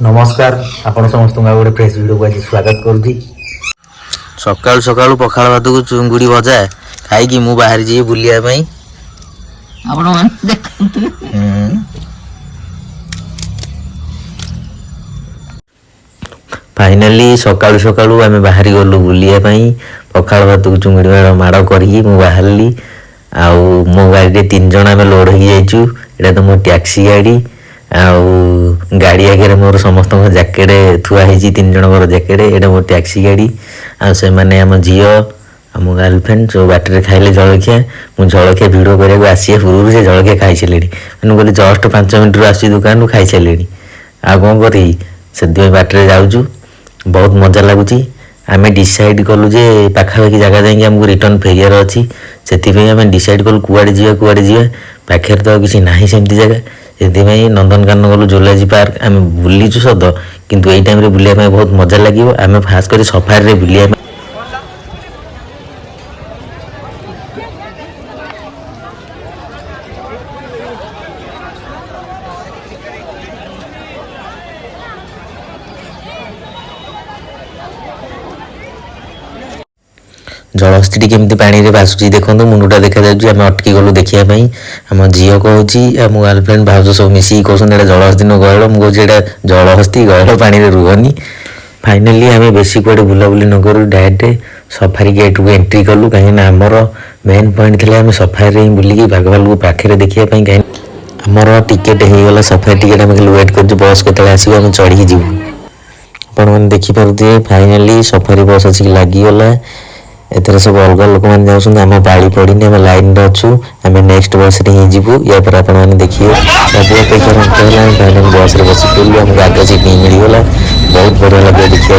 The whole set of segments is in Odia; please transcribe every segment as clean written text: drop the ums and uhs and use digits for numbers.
नमस्कार आपण समस्त गोटे फ्रेश वीडियो को आज स्वागत करुँची। सकाळु सकाळु पखाल भात को चुंगुड़ी भजा खाई मु बाहर जी बुलिया फाइनाली सकाळु सकाळु आम बाहरी गलु बुलिया पखाल भात को चुंगुड़ी माड़ करी बाहरली आउ मो गाड़ी रे 3 जन आम लोड हो जाइचु। एटा तो मो टैक्सी गाड़ी आउ गाड़ी आगे मोर समस्त जैकेट थुआ 3 जन जैकेट एटा मोर टैक्सी गाड़ी आ से माने आम झील आम गर्लफ्रेंड जो बाटर खाइले जलखिया मुझे जलखिया भिड कराया आसिया पूर्व से जलखिया खाई सारे मैंने बोले जस्ट 5 मिनट आस दुकान खाई सारे आ कौन करी से बाटर जाऊँ बहुत मजा लगुच। आम डिसाइड कलु जे पाखापाखि जगह जाकि आमको रिटर्न फेरियार अच्छी से आम डिसाइड कलु कुआड़े जा पाखे तो किसी ना सेमती जगह से नंदनकानन गलु जुलॉजी पार्क आम बुलीचु सद किंतु एई टाइम रे बुलिया बहुत मजा लगे। आम खास कर सफारी रे बुलिया जलस्थी केमती पानी रे भासुची देखो मुंडा देखा जाऊँ आम अटकी गलु देखापी आम झील कहे मो गर्लफ्रेंड भाज सब मिसिक कहते जलहस्ती न गयल मुझे जलहस्ती गयल पानी रे रुहनी। फाइनाली आम बेसी कुआडे बुलाबुली न करूँ डायरेक्ट सफारी गेट को एंट्री कलु कहीं आमर मेन पॉइंट थी आम सफारी रे बुलिकी बाघ भालू पाखे देखापी कहीं आमर टिकेट हो गला सफारी टिकेट आम वेट कर बस के आसो आम चढ़ी जीवु आपण मैंने देखिपे। फाइनाली सफारी बस आसिक लगिगला एथर सब अलग लोक मैंने जाऊँ आम पाली पड़नी आम लाइन अच्छु आम नेक्स्ट बस रे जीवु या पर आप देखिए सब अपेक्षा फाइनाल बस रे बस पड़ू आमको आगे सीट नहीं मिलगला बहुत बढ़िया लगे देखिए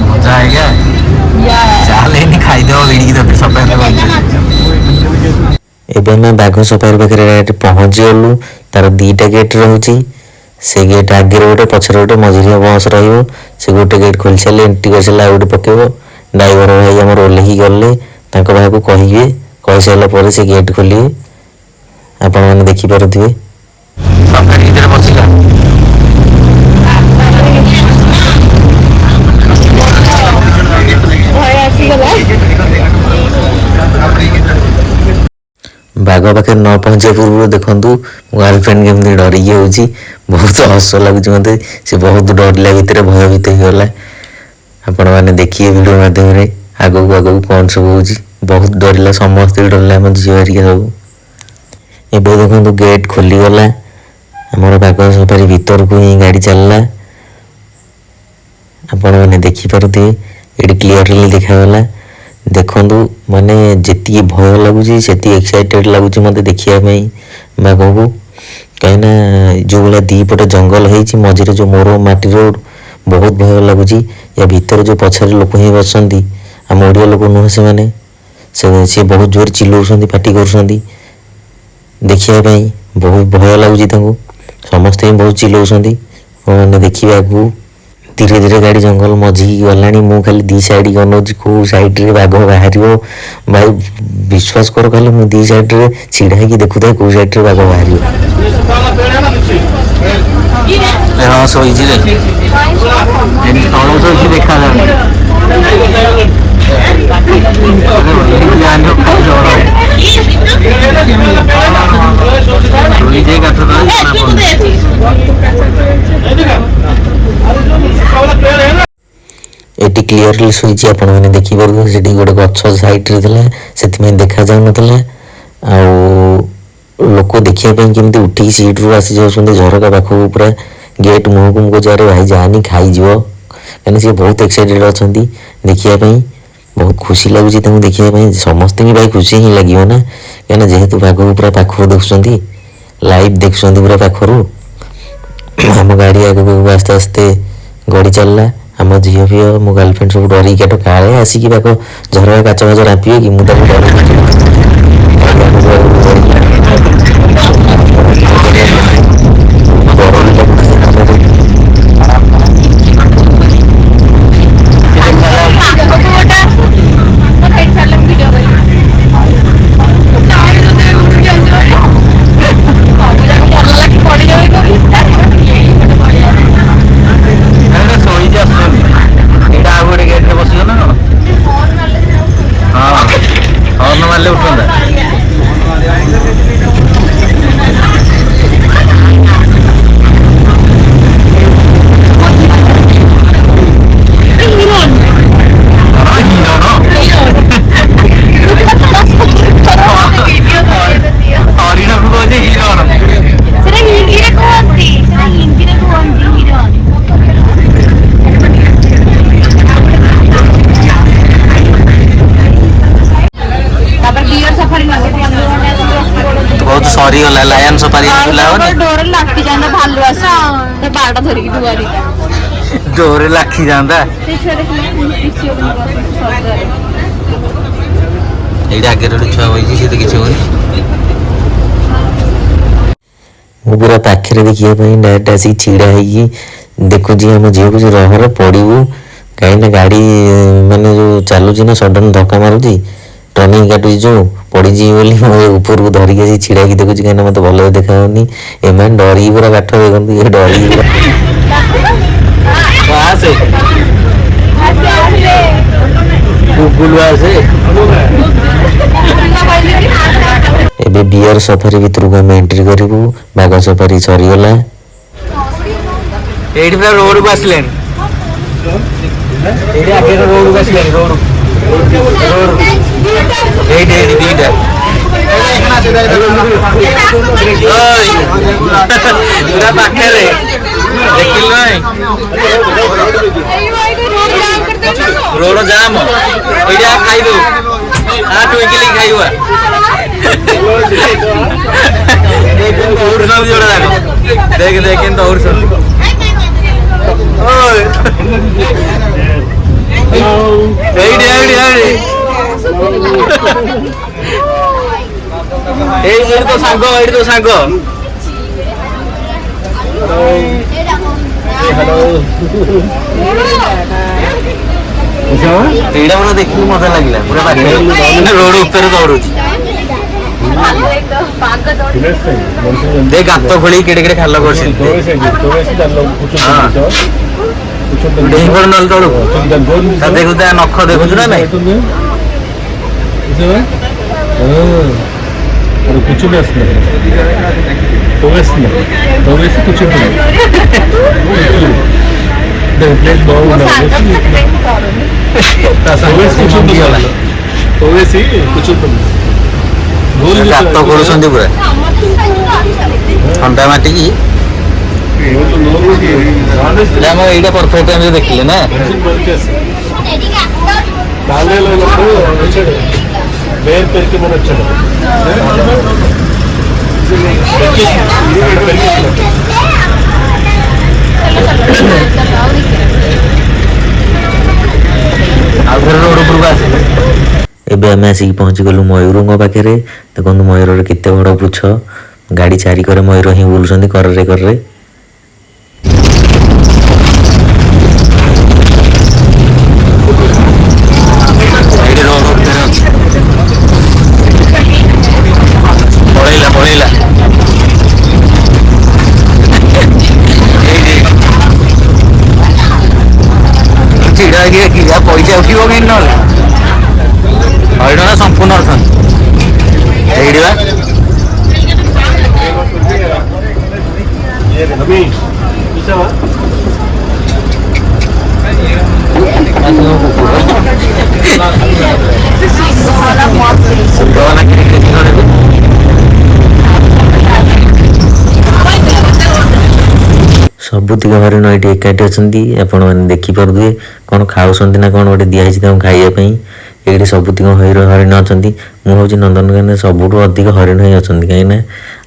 मजा आएगा चल खाईदेव वीड़ी तो सब एवं मैं बाघ सफारी पाखे पहुँची गलु तार 2टा गेट रोचे से गेट आगे गोटे पचर गोटे मझिया बस रे गोटे गेट खोल सारे एंट्री कर सारे गोटे पकेब ड्राइवर भाई आम ओह्लैक गले भाई को कहे कही सारापर से गेट खोलिए आपण मैंने देखिपे। बाघ पाखे न पहुँचा पूर्व देखु गर्लफ्रेंड केमती डरिकी हो बहुत हस लगुच मत से बहुत डरला भितर भयभीत होगला आपण मैंने देखिए वीडियो माध्यम आगू आगू कौन सब हो बहुत डरला समस्त डरला आम झील हरिका सब एवं देखो गेट खोलीगला आमर बाघ सफारी भीतर को ही गाड़ी चलला आपण मैंने देखिपे ये क्लीयरली देखागला देखु माने जी भय लगुच से एक्साइटेड लगुच मत देखापी बाघ को कहीं जो भाया दीपटे जंगल हो मझे जो मोर माटी रोड बहुत भय लगुच या भीतर जो पछारे लोक ही बसंत आम ओडिया लोक नुह से बहुत जोर चिल्लाउं पार्टी कर देखापी बहुत भय लगुच समस्ते बहुत चिल्लाउं मैंने देखिए आगू धीरे धीरे गाड़ी जंगल मझी गला मु खाली 2 साइड अनाऊँ कौ साइड रे बाघ बाहर भाई विश्वास कर खाली मुझे 2 साइड रे छिड़ा ही देखुता कौ साइड रे बाघ बाहर एटी क्लीयरली शोची आपण मैंने देखिपारे से गोटे गछ सैड्रे से देखा जाऊन लोक देखापी केमती उठिक सीट रू आसी जाऊँ झरका पाख पूरा गेट मुह को मुझे अरे भाई जानी खाईज कहीं सी बहुत एक्साइटेड अच्छा देखापी बहुत खुशी लगुच देखापी समस्त भी भाई खुशी ही लगे ना कहीं जेहेतु बाघ को पूरा पाखर देखुं लाइव देखुं पूरा पाखर आम गाड़ी आगे आस्ते आस्ते गड़ी चलला आम झील फी मो गर्लफ्रेंड सब डर काट काले आसिक पाक झरका काच फाच रांपे कि मुझे डर ଭାଲୁ ଆସୁ ତା ବାଡ ଧରିକି ଦୁଆରି ଜୋରେ ଲାଖି ଯାଆନ୍ତା। ଏଇଠି ଆଗରେ ଗୋଟେ ଛୁଆ ବଇଛି, ସେ ତ କିଛି ହଉନି। ମୁଁ ପୁରା ପାଖରେ ଦେଖିବା ପାଇଁ ଡାଇରେକ୍ଟ ଆସିକି ଛିଡ଼ା ହେଇକି ଦେଖୁଛି ଆମ ଝିଅକୁ, ଯେ ରହରେ ପଡ଼ିବୁ, କାହିଁକିନା ଗାଡ଼ି ମାନେ ଯେଉଁ ଚାଲୁଛି ନା ସଡ଼ନ୍ ଧକ୍କା ମାରୁଛି, ଟର୍ଣ୍ଣିଂ କାଟୁଛି ଯେଉଁ, ପଡ଼ିଯିବି ବୋଲି ମୁଁ ଉପରକୁ ଧରିକି ଆସି ଛିଡ଼ା ହେଇକି ଦେଖୁଛି, କାହିଁକିନା ମୋତେ ଭଲରେ ଦେଖାଯାଉନି। ଏମାନେ ଡରିକି ପୁରା କାଠ ଦେଖନ୍ତୁ, ଇଏ ଡରିକି ପୁରା ଆସେ ଗୁଗୁଲୁ ଆସେ। ଏବେ ବିୟର ସଫାରି ଭିତରକୁ ଆମେ ଏଣ୍ଟ୍ରି କରିବୁ। ବାଘ ସଫାରି ସରିଗଲା। ଏଇଠି ପୁରା ରୋଡକୁ ଆସିଲେଣି, ଏଇଠି ଆଗରେ ରୋଡକୁ ଆସିଲେଣି, ରୋଡ ଏଇଠି ଏଇଠି ଦିଟା ପୁରା ପାଖରେ ଦେଖିଲୁ ନାଇଁ, ରୋଡ ଜାମ। ଏଇଠି ଖାଇଦଉ, ଟୁଇଙ୍କିଲି ଖାଇବା ଦୌଡୁଛନ୍ତି ଯୋଉଟା ଯାକ, ଦେଖ ଦେଖ କେମିତି ଦୌଡୁଛନ୍ତି। ଏଇଠି ଏଇଠି ଏଇଠି ତ ସାଙ୍ଗ, ଏଇଠି ତ ସାଙ୍ଗ। ଏଇଟା ପୁରା ଦେଖିକି ମଜା ଲାଗିଲା, ପୁରା ପାଖରେ ରୋଡ ଉପରେ ଦୌଡୁଛି। ଦେ ଗାତ ଖୋଳି କେଡେ କେଡେ ଖାଲ କରୁଛନ୍ତି, ନହେଲେ ତଳକୁ ଦେଖୁ ତା ନଖ ଦେଖୁଛୁ ନା ନାଇଁ। కూర్చుని వస్తున్నారు తోవేస్తున్నారు తోవేసి కూర్చుంటున్నారు ప్లేస్ బాగుండాలి తోవేసి కూర్చుంటున్నారు ଗାତ କରୁଛନ୍ତି ପୁରା ଥଣ୍ଡା ମାଟିକି। ଆମ ଏଇଟା ପରଫେକ୍ଟ ଆମେ ଦେଖିଲେ ନା। వచ్చాడు వేరు పెరికి మన వచ్చాడు ରୋଡ ଉପରକୁ ଆସେ। ଏବେ ଆମେ ଆସିକି ପହଞ୍ଚିଗଲୁ ମୟୂରଙ୍କ ପାଖରେ। ଦେଖନ୍ତୁ ମୟୂରର କେତେ ବଡ଼ ପୁଛ, ଗାଡ଼ି ଚାରିକରେ ମୟୂର ହିଁ ବୁଲୁଛନ୍ତି କରରେ କରରେ। ପଳେଇଲା ପଳେଇଲା ଛିଡ଼ା ହେଇକି ଦେଖିକି ପଇସା ଉଠିବ କେମିତି ନହେଲେ। ହଇରାଣ ସମ୍ପୂର୍ଣ୍ଣ ଅଛନ୍ତି ଏଇଠି ବା। ସବୁତିକ ହରିଣ ଏଠି ଏକାଠି ଅଛନ୍ତି, ଆପଣମାନେ ଦେଖିପାରୁଥିବେ। କ'ଣ ଖାଉଛନ୍ତି ନା କ'ଣ ଗୋଟେ ଦିଆହେଇଛି ତାଙ୍କୁ ଖାଇବା ପାଇଁ। ଏଇଠି ସବୁତିକ ହରିଣ ଅଛନ୍ତି। ମୁଁ ଭାବୁଛି ନନ୍ଦନକାନନରେ ସବୁଠୁ ଅଧିକ ହରିଣ ହିଁ ଅଛନ୍ତି, କାହିଁକିନା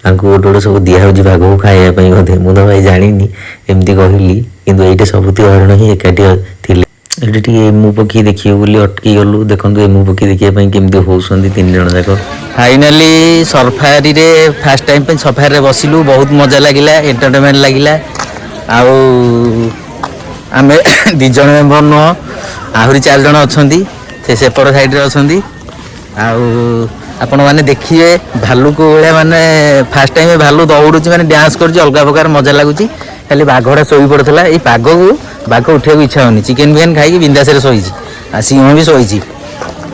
ଆଙ୍କୁ ଗୋଟେ ଗୋଟେ ସବୁ ଦିଆହେଉଛି ଭାଗକୁ ଖାଇବା ପାଇଁ ବୋଧେ। ମୁଁ ତ ଭାଇ ଜାଣିନି, ଏମିତି କହିଲି, କିନ୍ତୁ ଏଇଠି ସବୁତିକ ହରିଣ ହିଁ ଏକାଠି ଥିଲେ। ଏଠି ଟିକେ ଏମୁ ପକ୍ଷୀ ଦେଖିବୁ ବୋଲି ଅଟକି ଗଲୁ। ଦେଖନ୍ତୁ ଏମୁ ପକ୍ଷୀ ଦେଖିବା ପାଇଁ କେମିତି ହଉଛନ୍ତି ତିନି ଜଣ ଯାକ। ଫାଇନାଲି ସଫାରିରେ ଫାର୍ଷ୍ଟ ଟାଇମ୍ ପାଇଁ ସଫାରିରେ ବସିଲୁ। ବହୁତ ମଜା ଲାଗିଲା, ଏଣ୍ଟରଟେନମେଣ୍ଟ ଲାଗିଲା। ଆଉ ଆମେ 2 ଜଣ ମେମ୍ବର ନୁହଁ, ଆହୁରି 4 ଜଣ ଅଛନ୍ତି, ସେ ସେପଟ ସାଇଡ଼ରେ ଅଛନ୍ତି। ଆଉ ଆପଣମାନେ ଦେଖିବେ ଭାଲୁକୁ ଭଳିଆ, ମାନେ ଫାର୍ଷ୍ଟ ଟାଇମ୍ ଭାଲୁ ଦୌଡ଼ୁଛି, ମାନେ ଡ୍ୟାନ୍ସ କରୁଛି, ଅଲଗା ପ୍ରକାର ମଜା ଲାଗୁଛି। ଖାଲି ବାଘଟା ଶୋଇ ପଡ଼ିଥିଲା। ଏଇ ପାଗକୁ ବାଘ ଉଠିବାକୁ ଇଚ୍ଛା ହେଉନି, ଚିକେନ୍ ଫିକେନ୍ ଖାଇକି ବିନ୍ଦାସରେ ଶୋଇଛି, ଆଉ ସିଂହ ବି ଶୋଇଛି।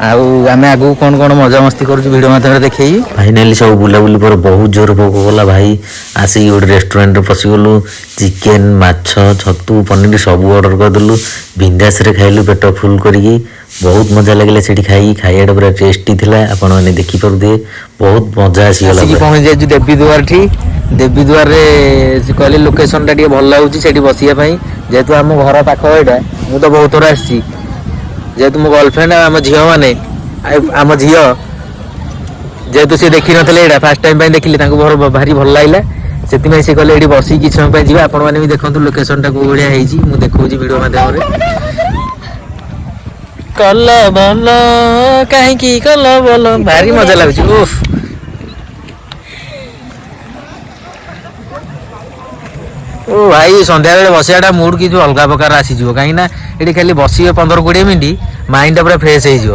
ଆଉ ଆମେ ଆଗକୁ କ'ଣ କ'ଣ ମଜାମସ୍ତି କରୁଛୁ ଭିଡ଼ିଓ ମାଧ୍ୟମରେ ଦେଖେଇବି। ଫାଇନାଲି ସବୁ ବୁଲାବୁଲି ପରେ ବହୁତ ଜୋର ଭୋକ କଲା ଭାଇ। ଆସିକି ଗୋଟେ ରେଷ୍ଟୁରାଣ୍ଟରେ ପଶିଗଲୁ। ଚିକେନ୍, ମାଛ, ଛତୁ, ପନିର ସବୁ ଅର୍ଡ଼ର କରିଦେଲୁ। ବିନ୍ଦାସରେ ଖାଇଲୁ ପେଟ ଫୁଲ୍ କରିକି। ବହୁତ ମଜା ଲାଗିଲା ସେଠି ଖାଇକି। ଖାଇବାଟା ପୁରା ଟେଷ୍ଟି ଥିଲା, ଆପଣମାନେ ଦେଖିପାରୁଥିବେ। ବହୁତ ମଜା ଆସିଗଲା। ଆସିକି ପହଞ୍ଚି ଯାଇଛୁ ଦେବୀ ଦୁଆରଠି। ଦେବୀ ଦୁଆରରେ କହିଲେ ଲୋକେସନଟା ଟିକେ ଭଲ ଲାଗୁଛି ସେଠି ବସିବା ପାଇଁ। ଯେହେତୁ ଆମ ଘର ପାଖ ଏଇଟା, ମୁଁ ତ ବହୁତ ଥର ଆସିଛି। ଯେହେତୁ ମୋ ଗର୍ଲଫ୍ରେଣ୍ଡ ଆଉ ଆମ ଝିଅମାନେ, ଆମ ଝିଅ ଯେହେତୁ ସେ ଦେଖିନଥିଲେ, ଏଇଟା ଫାର୍ଷ୍ଟ ଟାଇମ୍ ପାଇଁ ଦେଖିଲେ, ତାଙ୍କୁ ଭାରି ଭଲ ଲାଗିଲା। ସେଥିପାଇଁ ସେ କହିଲେ ଏଠି ବସିକି କିଛି ସମୟ ପାଇଁ ଯିବା। ଆପଣମାନେ ବି ଦେଖନ୍ତୁ ଲୋକେସନଟା କୋଉ ଭଳିଆ ହେଇଛି, ମୁଁ ଦେଖଉଛି ଭିଡ଼ିଓ ମାଧ୍ୟମରେ। କଲ ଭଲ କାହିଁକି କଲ ଭଲ, ଭାରି ମଜା ଲାଗୁଛି। ଓଫ୍ ଓ ଭାଇ ସନ୍ଧ୍ୟାବେଳେ ବସିବାଟା ମୁଡ୍ କିଛି ଅଲଗା ପ୍ରକାର ଆସିଯିବ, କାହିଁକି ନା ଏଠି ଖାଲି ବସିବେ 15-20 ମିନିଟ୍, ମାଇଣ୍ଡଟା ପୁରା ଫ୍ରେଶ୍ ହେଇଯିବ।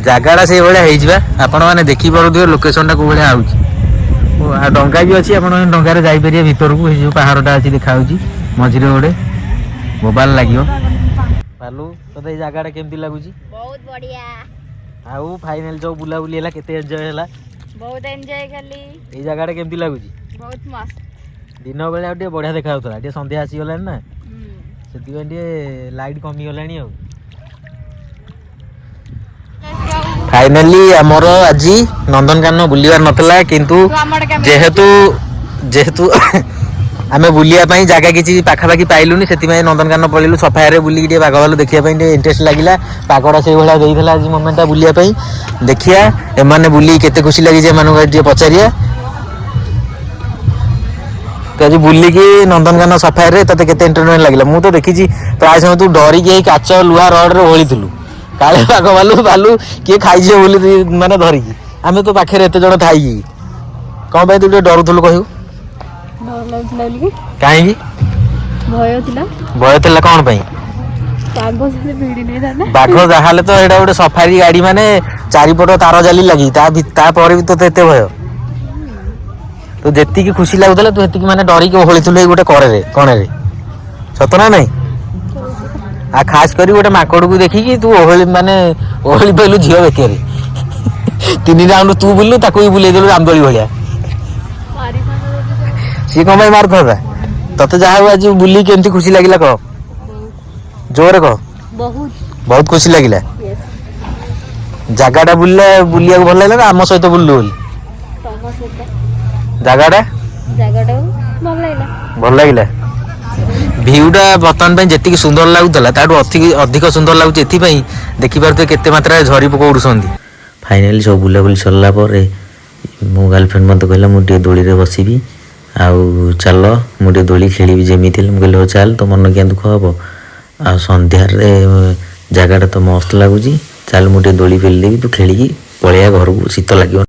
ଜାଗାଟା ସେଇଭଳିଆ ହେଇଯିବା, ଆପଣମାନେ ଦେଖିପାରୁଥିବେ ଲୋକେସନଟା କୋଉ ଭଳିଆ ଆଉଛି। ଓ ଆଉ ଡଙ୍ଗା ବି ଅଛି, ଆପଣ ଡଙ୍ଗାରେ ଯାଇପାରିବେ ଭିତରକୁ। ଏଇ ଯୋଉ ପାହାଡ଼ଟା ଅଛି ଦେଖାଯାଉଛି ମଝିରେ ଗୋଟେ ମୋବାଇଲ ଲାଗିବ। ପାଲୁ ତତେ ଏଇ ଜାଗାଟା କେମିତି ଲାଗୁଛି? ବହୁତ ବଢିଆ। ଆଉ ଫାଇନାଲ ଯୋଉ ବୁଲାବୁଲି ହେଲା କେତେ ଏନ୍ଜୟ ହେଲା? ବହୁତ ଏନ୍ଜୟ କଲି। ଏଇ ଜାଗାଟା କେମିତି ଲାଗୁଛି? ବହୁତ ମସ୍ତ। ଦିନ ବେଳେ ଆଉ ଟିକେ ବଢିଆ ଦେଖାଯାଉଥିଲା, ଟିକେ ସନ୍ଧ୍ୟା ଆସିଗଲାଣି ନା, ସେଥିପାଇଁ ଟିକେ ଲାଇଟ୍ କମିଗଲାଣି ଆଉ। ଫାଇନାଲି ଆମର ଆଜି ନନ୍ଦନକାନନ ବୁଲିବାର ନଥିଲା, କିନ୍ତୁ ଯେହେତୁ ଆମେ ବୁଲିବା ପାଇଁ ଜାଗା କିଛି ପାଖାପାଖି ପାଇଲୁନି, ସେଥିପାଇଁ ନନ୍ଦନକାନନ ପଳେଇଲୁ। ସଫାରେ ବୁଲିକି ଟିକେ ବାଘ ଭାଲୁ ଦେଖିବା ପାଇଁ ଟିକେ ଇଣ୍ଟରେଷ୍ଟ ଲାଗିଲା। ପାଗଟା ସେଇଭଳିଆ ଦେଇଥିଲା ଆଜି ମୋମେଣ୍ଟଟା ବୁଲିବା ପାଇଁ। ଦେଖିବା ଏମାନେ ବୁଲିକି କେତେ ଖୁସି ଲାଗିଛି, ଏମାନଙ୍କୁ ଟିକେ ପଚାରିବା। ତୁ ଆଜି ବୁଲିକି ନନ୍ଦନକାନନ ସଫାରିରେ ତତେ କେତେ ଏଣ୍ଟରଟେନମେଣ୍ଟ ଲାଗିଲା? ମୁଁ ତ ଦେଖିଛି ପ୍ରାୟ ସମୟ ତୁ ଡରିକି ଏଇ କାଚ ଲୁହା ରଡରେ ଓହଳିଥିଲୁ, କାଳେ ବାଘ ଭାଲୁ କିଏ ଖାଇଯିବ ବୋଲି ମାନେ ଧରିକି। ଆମେ ତ ପାଖରେ ଏତେ ଜଣ ଥାଇକି କଣ ପାଇଁ ତୁ ଟିକେ ଡରୁଥିଲୁ କହିବୁ? ଡର ଲାଗୁଥିଲା ବୋଲି। କାହିଁକି ଭୟ ଥିଲା? ଭୟ ଥିଲା କଣ ପାଇଁ? ବାଘ ଯଦି ଭିଡି ନେଇଥାନ୍ତା। ବାଘ ଯାହାହେଲେ ତ ଏଇଟା ଗୋଟେ ସଫାରି ଗାଡି, ମାନେ ଚାରିପଟ ତାର ଜାଲି ଲାଗି, ତାପରେ ବି ତତେ ଏତେ ଭୟ? ତୁ ଯେତିକି ଖୁସି ଲାଗୁଥିଲା ତୁ ସେତିକି ମାନେ ଡରିକି ଓହଳିଥିଲୁ ଏଇ ଗୋଟେ କଣରେ, ସତ ନା ନାଇଁ? ଆଉ ଖାସ କରି ଗୋଟେ ମାଙ୍କଡକୁ ଦେଖିକି ତୁ ଓହଳି ପଇଲୁ ଝିଅ ବେକରେ। 3 ରାଉଣ୍ଡ ତୁ ବୁଲିଲୁ, ତାକୁ ବି ବୁଲେଇ ଦେଲୁ ରାମଦୋଳି ଭଳିଆ। ସିଏ କଣ ପାଇଁ ମାରୁଥାନ୍ତା? ତତେ ଯାହା ହଉ ଆଜି ବୁଲିକି କେମିତି ଖୁସି ଲାଗିଲା କହ? ଜୋରେ କହ। ବହୁତ ଖୁସି ଲାଗିଲା। ଜାଗାଟା ବୁଲିବାକୁ ଭଲ ଲାଗିଲା ନା ଆମ ସହିତ ବୁଲିଲୁ ବୋଲି? ଜାଗାଟା ଭଲ ଲାଗିଲା। ଭିଉଟା ବର୍ତ୍ତମାନ ପାଇଁ ଯେତିକି ସୁନ୍ଦର ଲାଗୁଥିଲା ତାଠୁ ଅଧିକ ସୁନ୍ଦର ଲାଗୁଛି ଏଥିପାଇଁ, ଦେଖିପାରୁଥିବେ କେତେ ମାତ୍ରାରେ ଝରି ପୋକ ଉଡୁଛନ୍ତି। ଫାଇନାଲି ସବୁ ବୁଲାବୁଲି ସରିଲା ପରେ ମୋ ଗାର୍ଲଫ୍ରେଣ୍ଡ ମୋତେ କହିଲା ମୁଁ ଟିକେ ଦୋଳିରେ ବସିବି, ଆଉ ଚାଲ ମୁଁ ଟିକେ ଦୋଳି ଖେଳିବି ଯେମିତି ହେଲେ। ମୁଁ କହିଲି ହଉ ଚାଲ, ତୋ ମନ କିଆଁ ଦୁଃଖ ହବ, ଆଉ ସନ୍ଧ୍ୟାରେ ଜାଗାଟା ତ ମସ୍ତ ଲାଗୁଛି, ଚାଲ ମୁଁ ଟିକେ ଦୋଳି ପେଲି ଦେବି, ତୁ ଖେଳିକି ପଳେଇବା ଘରକୁ, ଶୀତ ଲାଗିବ।